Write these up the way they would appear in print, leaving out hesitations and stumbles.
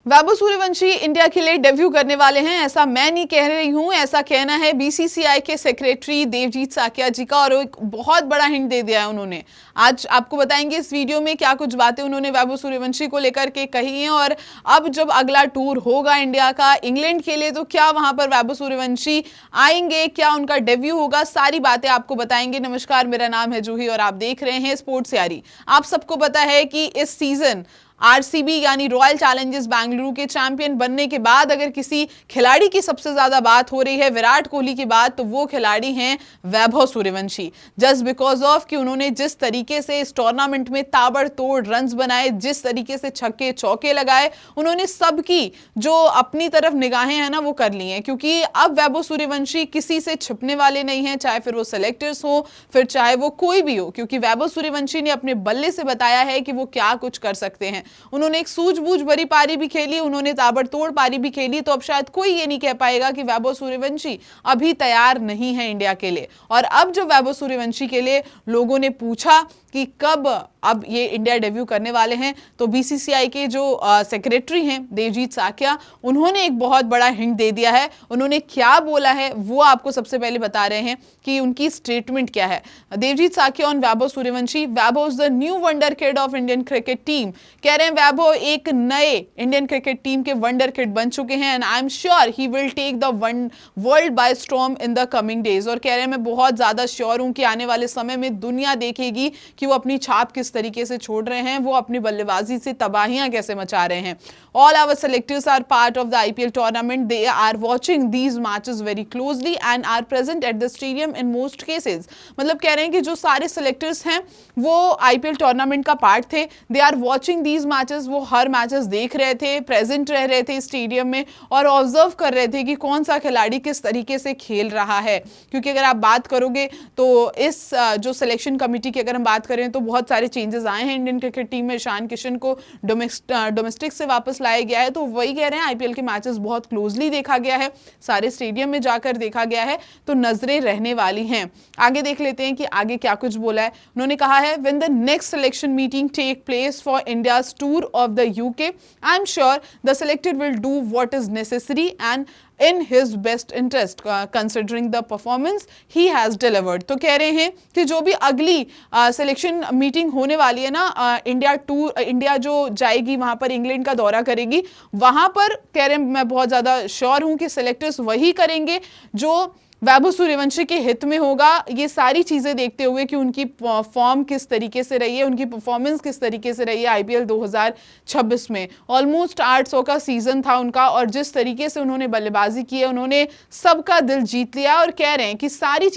Vaibhav Suryavanshi India के लिए debut करने वाले हैं, ऐसा मैं नहीं कह रही हूं, ऐसा कहना है बीसीसीआई के सेक्रेटरी देवजीत साकिया जी का, और एक बहुत बड़ा हिंट दे दिया है उन्होंने। आज आपको बताएंगे इस वीडियो में क्या कुछ बातें उन्होंने वैभव सूर्यवंशी को लेकर के कही हैं, और अब जब अगला टूर होगा इंडिया का इंग्लैंड के लिए, तो क्या वहां पर वैभव सूर्यवंशी आएंगे, क्या उनका डेब्यू होगा, सारी बातें आपको बताएंगे। नमस्कार, मेरा नाम है जूही और आप देख रहे हैं स्पोर्ट्स यारी। आप सबको पता है कि इस सीजन आरसीबी यानी रॉयल चैलेंजर्स बेंगलुरु के चैंपियन बनने के बाद अगर किसी खिलाड़ी की सबसे ज्यादा बात हो रही है विराट कोहली की बात, तो वो खिलाड़ी हैं Vaibhav Suryavanshi. Just because of कि उन्होंने जिस तरीके से इस टूर्नामेंट में ताबड़तोड़ रन्स बनाए, जिस तरीके से छक्के चौके लगाए, उन्होंने सबकी जो अपनी तरफ निगाहें हैं ना वो कर ली हैं। क्योंकि अब वैभव सूर्यवंशी किसी से छिपने वाले नहीं हैं, चाहे फिर वो सेलेक्टर्स हो, फिर चाहे वो कोई भी हो, क्योंकि वैभव सूर्यवंशी ने अपने बल्ले से बताया है कि वो क्या कुछ कर सकते हैं। उन्होंने एक सूझबूझ भरी पारी भी खेली, उन्होंने ताबड़तोड़ पारी भी खेली, तो अब शायद कोई ये नहीं कह पाएगा कि वैभव सूर्यवंशी अभी तैयार नहीं है इंडिया के लिए। और अब जब वैभव सूर्यवंशी के लिए लोगों ने पूछा कि कब अब ये इंडिया डेब्यू करने वाले हैं, तो बीसीसीआई के जो सेक्रेटरी हैं देवजीत साकिया, उन्होंने एक बहुत बड़ा हिंट दे दिया है। उन्होंने क्या बोला है वो आपको सबसे पहले बता रहे हैं कि उनकी स्टेटमेंट क्या है। Devajit Saikia on Vaibhav Suryavanshi, Vaibhav is the new wonder kid of Indian cricket team. कह रहे हैं वैभव एक नए इंडियन क्रिकेट टीम के वंडर किड बन चुके हैं, and I am sure he will take the world by storm in the coming days. और कह रहे हैं मैं बहुत ज्यादा श्योर हूं कि आने वाले समय में दुनिया देखेगी कि वो अपनी छाप किस तरीके से छोड़ रहे हैं, वो अपनी बल्लेबाजी से तबाहियां कैसे मचा रहे हैं। All our selectors are part of the IPL tournament, they are watching these matches very closely and are present at the stadium in most cases. मतलब कह रहे हैं कि जो सारे सेलेक्टर्स हैं वो आईपीएल टूर्नामेंट का पार्ट थे, they are watching these matches, वो हर मैचेस देख रहे थे, प्रेजेंट रह रहे थे स्टेडियम में और ऑब्जर्व कर रहे थे कि कौन सा खिलाड़ी किस तरीके से खेल रहा है। क्योंकि अगर आप बात करोगे तो इस जो सिलेक्शन कमेटी की अगर हम बात करें तो बहुत सारे चेंजेस आए हैं इंडियन क्रिकेट टीम में। ईशान किशन को डोमेस्टिक से वापस लाया गया है, तो वही कह रहे हैं आईपीएल के मैचेस बहुत क्लोजली देखा गया है, सारे स्टेडियम में जाकर देखा गया है, तो नजरें रहने वाली हैं। आगे देख लेते हैं कि आगे क्या कुछ बोला है। उन्होंने कहा है when the next selection meeting take place for India's tour of the UK, I am sure the selected will do what is necessary and in his best interest considering the performance he has delivered। तो कह रहे हैं कि जो भी अगली selection meeting होने वाली है ना, इंडिया जो जाएगी वहां पर इंग्लैंड का दौरा करेगी, वहां पर कह रहे हैं मैं बहुत ज्यादा श्योर हूं कि सिलेक्टर्स वही करेंगे जो वैभव सूर्यवंशी के हित में होगा। ये सारी चीजें देखते हुए कि उनकी फॉर्म किस तरीके से रही है, उनकी परफॉर्मेंस किस तरीके से रही है आईपीएल 2026 में। ऑलमोस्ट 800 का सीजन था उनका, और जिस तरीके से उन्होंने बल्लेबाजी की है, उन्होंने सबका दिल जीत लिया। और कह रहे हैं कि सारी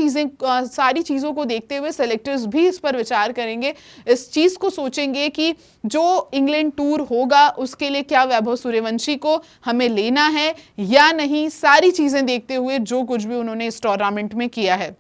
चीजों को देखते हुए सेलेक्टर्स भी इस पर विचार करेंगे, इस चीज को सोचेंगे कि जो इंग्लैंड टूर होगा उसके लिए क्या वैभव सूर्यवंशी को हमें लेना है या नहीं। सारी चीजें देखते हुए जो कुछ भी उन्होंने इस टूर्नामेंट में किया है।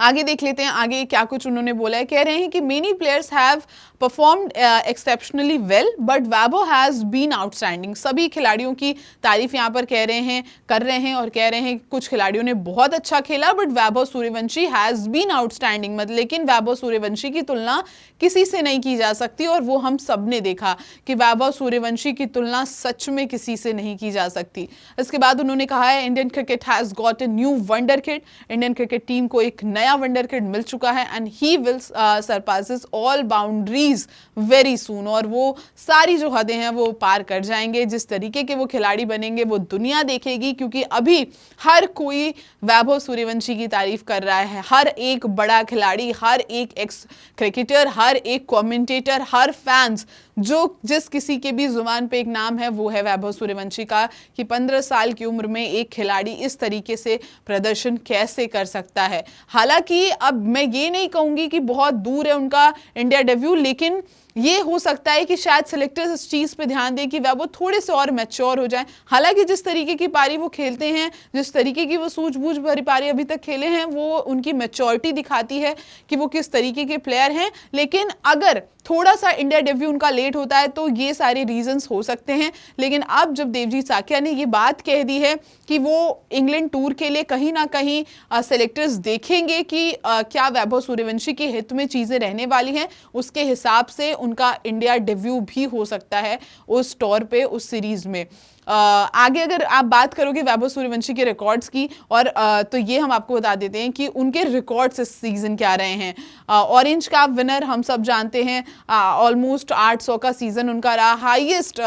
आगे देख लेते हैं आगे क्या कुछ उन्होंने बोला है। कह रहे हैं कि many players have performed exceptionally well but Vaibhav has been outstanding. सभी खिलाड़ियों की तारीफ यहाँ पर कर रहे हैं और कह रहे हैं कुछ खिलाड़ियों ने बहुत अच्छा खेला but Vaibhav Suryavanshi has been outstanding. मतलब लेकिन वैभव सूर्यवंशी की तुलना किसी से नहीं की जा सकती, और वो हम सब ने देखा कि वैभव सूर्यवंशी की तुलना सच में किसी से नहीं की जा सकती। इसके बाद उन्होंने कहा है Indian cricket has got a new wonder kid. Indian cricket team को एक नया वंडर किड मिल चुका है and he will surpasses all boundaries very soon. और वो सारी जो हदें हैं वो पार कर जाएंगे। जिस तरीके के वो खिलाड़ी बनेंगे वो दुनिया देखेगी, क्योंकि अभी हर कोई वैभव सूर्यवंशी की तारीफ कर रहा है। हर एक बड़ा खिलाड़ी, हर एक एक्स क्रिकेटर, हर एक कमेंटेटर, हर फैंस, जो जिस किसी के भी जुबान पे एक नाम है वो है वैभव सूर्यवंशी का, कि 15 साल की उम्र में एक खिलाड़ी इस तरीके से प्रदर्शन कैसे कर सकता है। हालांकि अब मैं ये नहीं कहूंगी कि बहुत दूर है उनका इंडिया डेब्यू, लेकिन ये हो सकता है कि शायद सिलेक्टर्स इस चीज पे ध्यान दें कि वह थोड़े से और मैच्योर हो जाएं। हालांकि जिस तरीके की पारी वो खेलते हैं, जिस तरीके की वो सूझबूझ भरी पारी अभी तक खेले हैं, वो उनकी मैच्योरिटी दिखाती है कि वो किस तरीके के प्लेयर हैं। लेकिन अगर थोड़ा सा इंडिया डेब्यू उनका लेट होता है तो ये सारे रीजंस हो सकते हैं। लेकिन अब जब देवजीत साकिया ने ये बात कह दी है कि वो इंग्लैंड टूर के लिए कहीं ना कहीं सेलेक्टर्स देखेंगे कि क्या वैभव सूर्यवंशी के हित में चीज़ें रहने वाली हैं, उसके हिसाब से उनका इंडिया डेब्यू भी हो सकता है उस टूर पे, उस सीरीज में। आगे अगर आप बात करोगे वैभव सूर्यवंशी के रिकॉर्ड्स की और तो ये हम आपको बता देते हैं कि उनके रिकॉर्ड्स इस सीजन क्या रहे हैं। ऑरेंज कैप विनर हम सब जानते हैं, ऑलमोस्ट 800 का सीजन उनका रहा, highest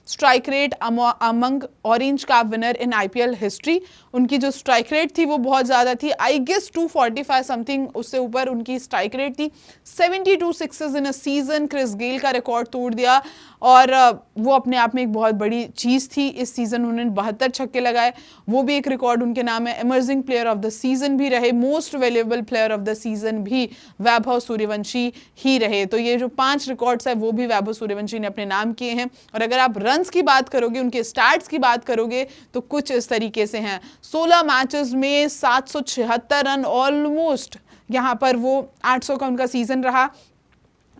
strike rate among orange cap winner in IPL history. उनकी जो स्ट्राइक रेट थी वो बहुत ज़्यादा थी, आई गेस 245 समथिंग, उससे ऊपर उनकी स्ट्राइक रेट थी। 72 sixes in a season, Chris Gayle का रिकॉर्ड तोड़ दिया और वो अपने आप में एक बहुत बड़ी चीज़ थी। इस सीजन उन्होंने 72 छक्के लगाए, वो भी एक रिकॉर्ड उनके नाम है। Emerging player of the season भी रहे, most valuable player of the season भी वैभव सूर्यवंशी ही रहे। तो ये जो 5 रिकॉर्ड्स है वो भी वैभव सूर्यवंशी ने अपने नाम किए हैं। और अगर आप रन्स की बात करोगे, उनके स्टैट्स की बात करोगे तो कुछ इस तरीके से हैं। 16 मैचेस में 776 रन, ऑलमोस्ट यहाँ पर वो 800 का उनका सीजन रहा।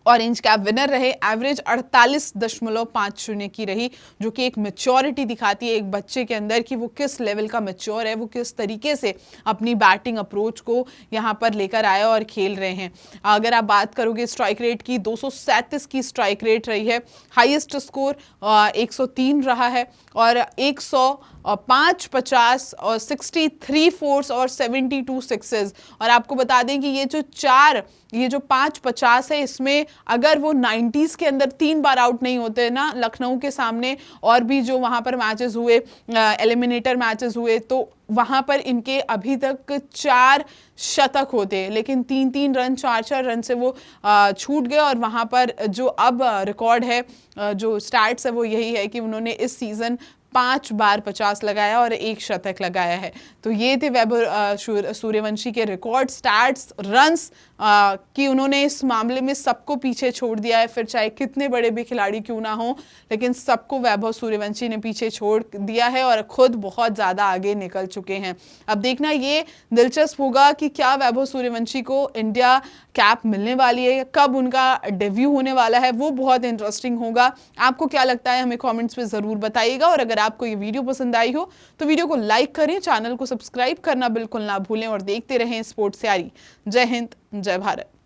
ऑरेंज कैप विनर रहे, एवरेज 48.50 की रही, जो कि एक मैच्योरिटी दिखाती है एक बच्चे के अंदर कि वो किस लेवल का मैच्योर है, वो किस तरीके से अपनी बैटिंग अप्रोच को यहाँ पर लेकर आए और खेल रहे हैं। अगर आप बात करोगे स्ट्राइक रेट की, 237 की स्ट्राइक रेट रही है, हाईएस्ट स्कोर 103 रहा है और 105, 50 और 63 फोर्स और 72 सिक्सेस। और आपको बता दें कि ये जो 5-50 है, इसमें अगर वो 90s के अंदर 3 बार आउट नहीं होते ना लखनऊ के सामने, और भी जो वहाँ पर मैचेस हुए, एलिमिनेटर मैचेस हुए, तो वहाँ पर इनके अभी तक 4 शतक होते, लेकिन 3-3 रन, 4-4 रन से वो छूट गए। और वहाँ पर जो अब रिकॉर्ड है, जो स्टैट्स है, वो यही है कि उन्होंने इस सीज़न 5 बार 50 लगाया और 1 शतक लगाया है। तो ये थे वैभव सूर्यवंशी के रिकॉर्ड, स्टैट्स, रन्स कि उन्होंने इस मामले में सबको पीछे छोड़ दिया है। फिर चाहे कितने बड़े भी खिलाड़ी क्यों ना हो, लेकिन सबको वैभव सूर्यवंशी ने पीछे छोड़ दिया है और खुद बहुत ज़्यादा आगे निकल चुके हैं। अब देखना ये दिलचस्प होगा कि क्या वैभव सूर्यवंशी को इंडिया कैप मिलने वाली है, कब उनका डेब्यू होने वाला है, वो बहुत इंटरेस्टिंग होगा। आपको क्या लगता है हमें कमेंट्स में ज़रूर बताइएगा। और अगर आपको ये वीडियो पसंद आई हो तो वीडियो को लाइक करें, चैनल को सब्सक्राइब करना बिल्कुल ना भूलें और देखते रहें स्पोर्ट्स तैयारी। जय हिंद, जय भारत।